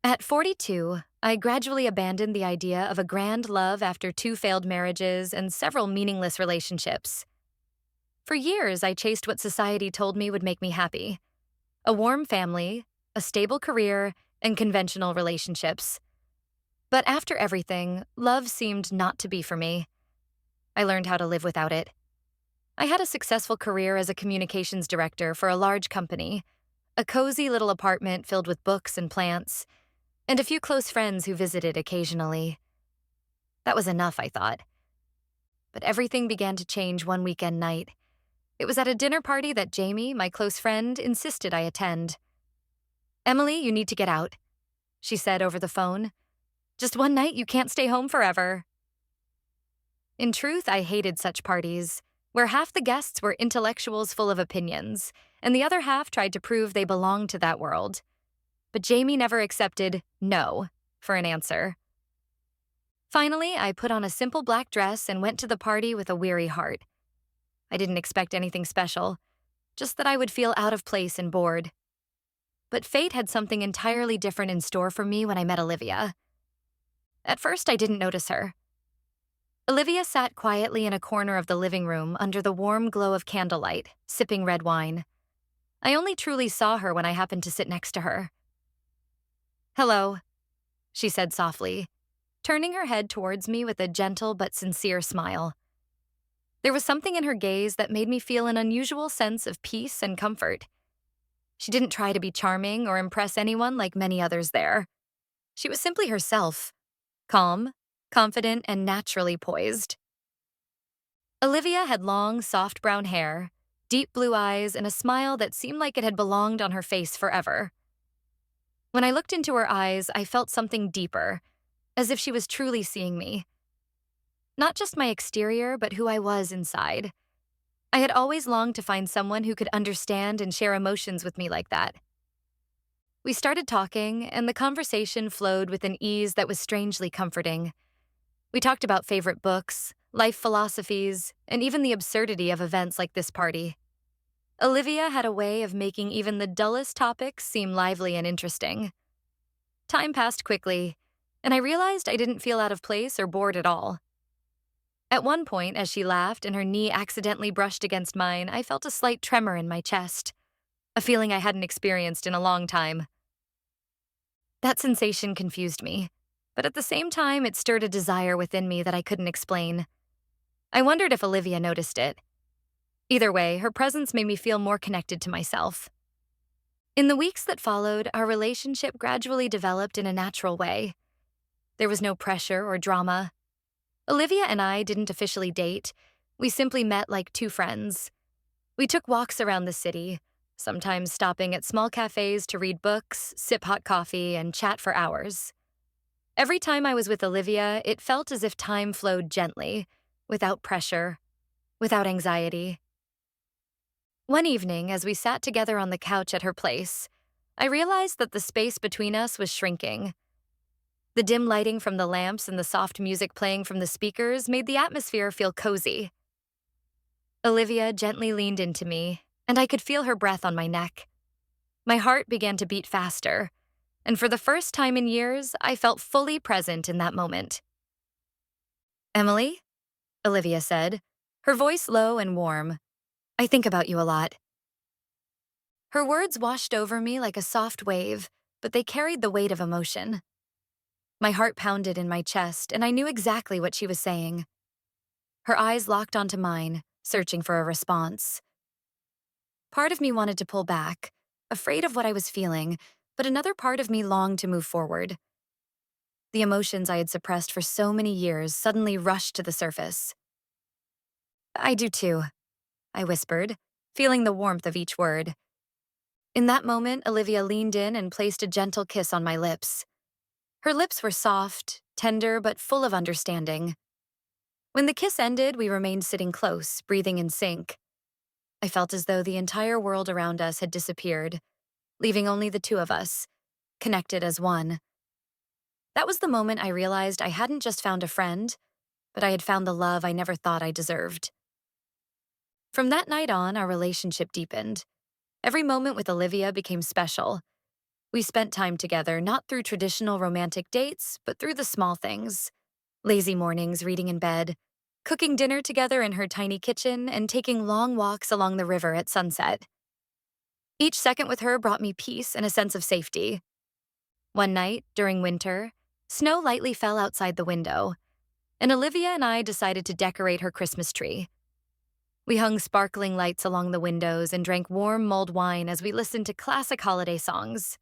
At 42, I gradually abandoned the idea of a grand love after two failed marriages and several meaningless relationships. For years, I chased what society told me would make me happy: a warm family, a stable career, and conventional relationships. But after everything, love seemed not to be for me. I learned how to live without it. I had a successful career as a communications director for a large company, a cozy little apartment filled with books and plants, and a few close friends who visited occasionally. That was enough, I thought. But everything began to change one weekend night. It was at a dinner party that Jamie, my close friend, insisted I attend. "Emily, you need to get out," she said over the phone. "Just one night, you can't stay home forever." In truth, I hated such parties, where half the guests were intellectuals full of opinions, and the other half tried to prove they belonged to that world. But Jamie never accepted "no" for an answer. Finally, I put on a simple black dress and went to the party with a weary heart. I didn't expect anything special, just that I would feel out of place and bored. But fate had something entirely different in store for me when I met Olivia. At first, I didn't notice her. Olivia sat quietly in a corner of the living room under the warm glow of candlelight, sipping red wine. I only truly saw her when I happened to sit next to her. "Hello," she said softly, turning her head towards me with a gentle but sincere smile. There was something in her gaze that made me feel an unusual sense of peace and comfort. She didn't try to be charming or impress anyone like many others there. She was simply herself, calm, confident, and naturally poised. Olivia had long, soft brown hair, deep blue eyes, and a smile that seemed like it had belonged on her face forever. When I looked into her eyes, I felt something deeper, as if she was truly seeing me. Not just my exterior, but who I was inside. I had always longed to find someone who could understand and share emotions with me like that. We started talking, and the conversation flowed with an ease that was strangely comforting. We talked about favorite books, life philosophies, and even the absurdity of events like this party. Olivia had a way of making even the dullest topics seem lively and interesting. Time passed quickly, and I realized I didn't feel out of place or bored at all. At one point, as she laughed and her knee accidentally brushed against mine, I felt a slight tremor in my chest, a feeling I hadn't experienced in a long time. That sensation confused me, but at the same time, it stirred a desire within me that I couldn't explain. I wondered if Olivia noticed it. Either way, her presence made me feel more connected to myself. In the weeks that followed, our relationship gradually developed in a natural way. There was no pressure or drama. Olivia and I didn't officially date. We simply met like two friends. We took walks around the city, sometimes stopping at small cafes to read books, sip hot coffee, and chat for hours. Every time I was with Olivia, it felt as if time flowed gently, without pressure, without anxiety. One evening, as we sat together on the couch at her place, I realized that the space between us was shrinking. The dim lighting from the lamps and the soft music playing from the speakers made the atmosphere feel cozy. Olivia gently leaned into me, and I could feel her breath on my neck. My heart began to beat faster, and for the first time in years, I felt fully present in that moment. "Emily," Olivia said, her voice low and warm, "I think about you a lot." Her words washed over me like a soft wave, but they carried the weight of emotion. My heart pounded in my chest, and I knew exactly what she was saying. Her eyes locked onto mine, searching for a response. Part of me wanted to pull back, afraid of what I was feeling, but another part of me longed to move forward. The emotions I had suppressed for so many years suddenly rushed to the surface. "I do too," I whispered, feeling the warmth of each word. In that moment, Olivia leaned in and placed a gentle kiss on my lips. Her lips were soft, tender, but full of understanding. When the kiss ended, we remained sitting close, breathing in sync. I felt as though the entire world around us had disappeared, leaving only the two of us, connected as one. That was the moment I realized I hadn't just found a friend, but I had found the love I never thought I deserved. From that night on, our relationship deepened. Every moment with Olivia became special. We spent time together not through traditional romantic dates, but through the small things. Lazy mornings reading in bed, cooking dinner together in her tiny kitchen, and taking long walks along the river at sunset. Each second with her brought me peace and a sense of safety. One night, during winter, snow lightly fell outside the window, and Olivia and I decided to decorate her Christmas tree. We hung sparkling lights along the windows and drank warm mulled wine as we listened to classic holiday songs.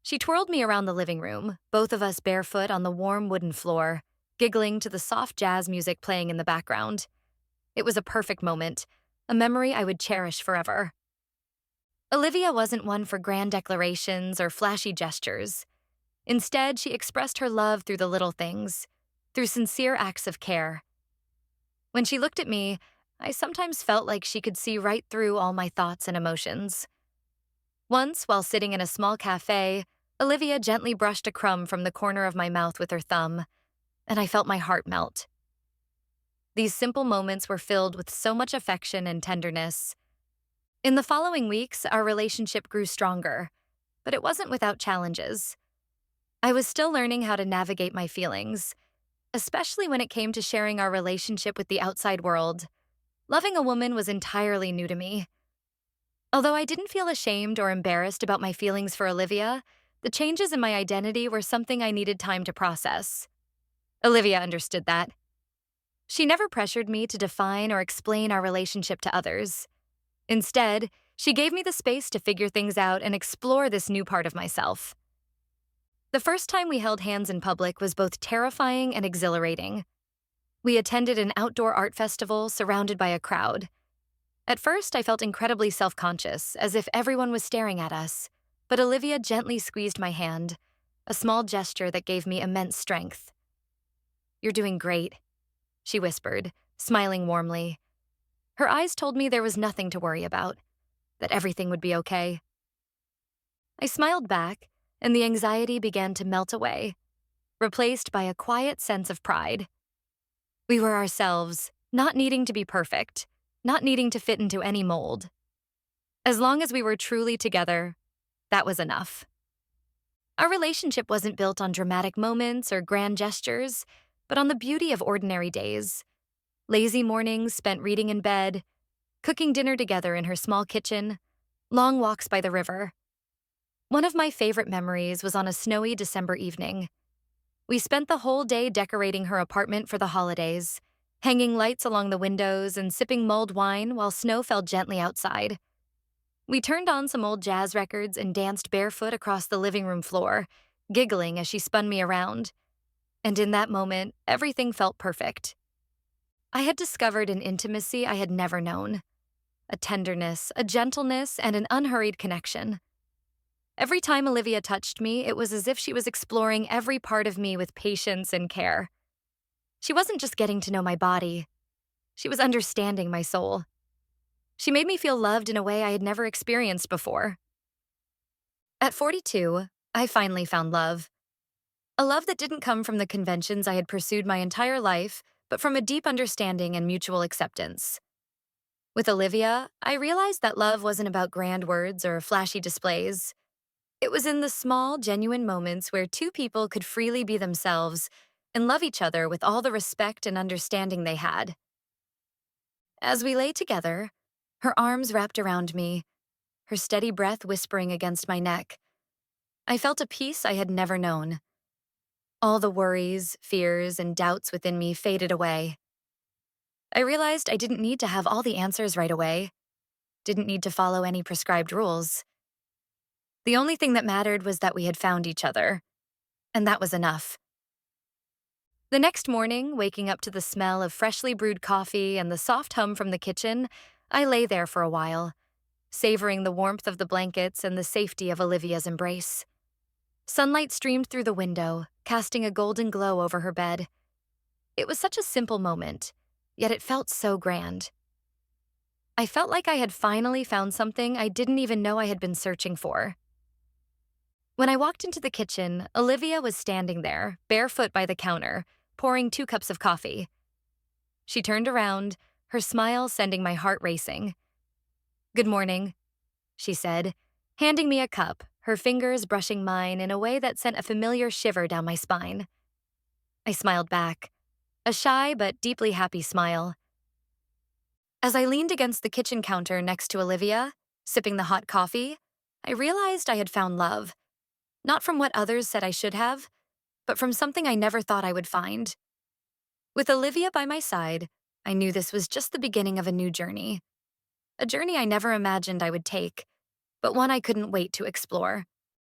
She twirled me around the living room, both of us barefoot on the warm wooden floor, giggling to the soft jazz music playing in the background. It was a perfect moment, a memory I would cherish forever. Olivia wasn't one for grand declarations or flashy gestures. Instead, she expressed her love through the little things, through sincere acts of care. When she looked at me, I sometimes felt like she could see right through all my thoughts and emotions. Once, while sitting in a small cafe, Olivia gently brushed a crumb from the corner of my mouth with her thumb, and I felt my heart melt. These simple moments were filled with so much affection and tenderness. In the following weeks, our relationship grew stronger, but it wasn't without challenges. I was still learning how to navigate my feelings, especially when it came to sharing our relationship with the outside world. Loving a woman was entirely new to me. Although I didn't feel ashamed or embarrassed about my feelings for Olivia, the changes in my identity were something I needed time to process. Olivia understood that. She never pressured me to define or explain our relationship to others. Instead, she gave me the space to figure things out and explore this new part of myself. The first time we held hands in public was both terrifying and exhilarating. We attended an outdoor art festival surrounded by a crowd. At first, I felt incredibly self-conscious, as if everyone was staring at us, but Olivia gently squeezed my hand, a small gesture that gave me immense strength. "You're doing great," she whispered, smiling warmly. Her eyes told me there was nothing to worry about, that everything would be okay. I smiled back, and the anxiety began to melt away, replaced by a quiet sense of pride. We were ourselves, not needing to be perfect, not needing to fit into any mold. As long as we were truly together, that was enough. Our relationship wasn't built on dramatic moments or grand gestures, but on the beauty of ordinary days. Lazy mornings spent reading in bed, cooking dinner together in her small kitchen, long walks by the river. One of my favorite memories was on a snowy December evening. We spent the whole day decorating her apartment for the holidays, hanging lights along the windows and sipping mulled wine while snow fell gently outside. We turned on some old jazz records and danced barefoot across the living room floor, giggling as she spun me around. And in that moment, everything felt perfect. I had discovered an intimacy I had never known, a tenderness, a gentleness, and an unhurried connection. Every time Olivia touched me, it was as if she was exploring every part of me with patience and care. She wasn't just getting to know my body. She was understanding my soul. She made me feel loved in a way I had never experienced before. At 42, I finally found love. A love that didn't come from the conventions I had pursued my entire life, but from a deep understanding and mutual acceptance. With Olivia, I realized that love wasn't about grand words or flashy displays. It was in the small, genuine moments where two people could freely be themselves and love each other with all the respect and understanding they had. As we lay together, her arms wrapped around me, her steady breath whispering against my neck, I felt a peace I had never known. All the worries, fears, and doubts within me faded away. I realized I didn't need to have all the answers right away, didn't need to follow any prescribed rules. The only thing that mattered was that we had found each other, and that was enough. The next morning, waking up to the smell of freshly brewed coffee and the soft hum from the kitchen, I lay there for a while, savoring the warmth of the blankets and the safety of Olivia's embrace. Sunlight streamed through the window, casting a golden glow over her bed. It was such a simple moment, yet it felt so grand. I felt like I had finally found something I didn't even know I had been searching for. When I walked into the kitchen, Olivia was standing there, barefoot by the counter, pouring 2 cups of coffee. She turned around, her smile sending my heart racing. "Good morning," she said, handing me a cup, her fingers brushing mine in a way that sent a familiar shiver down my spine. I smiled back, a shy but deeply happy smile. As I leaned against the kitchen counter next to Olivia, sipping the hot coffee, I realized I had found love, not from what others said I should have, but from something I never thought I would find. With Olivia by my side, I knew this was just the beginning of a new journey. A journey I never imagined I would take, but one I couldn't wait to explore.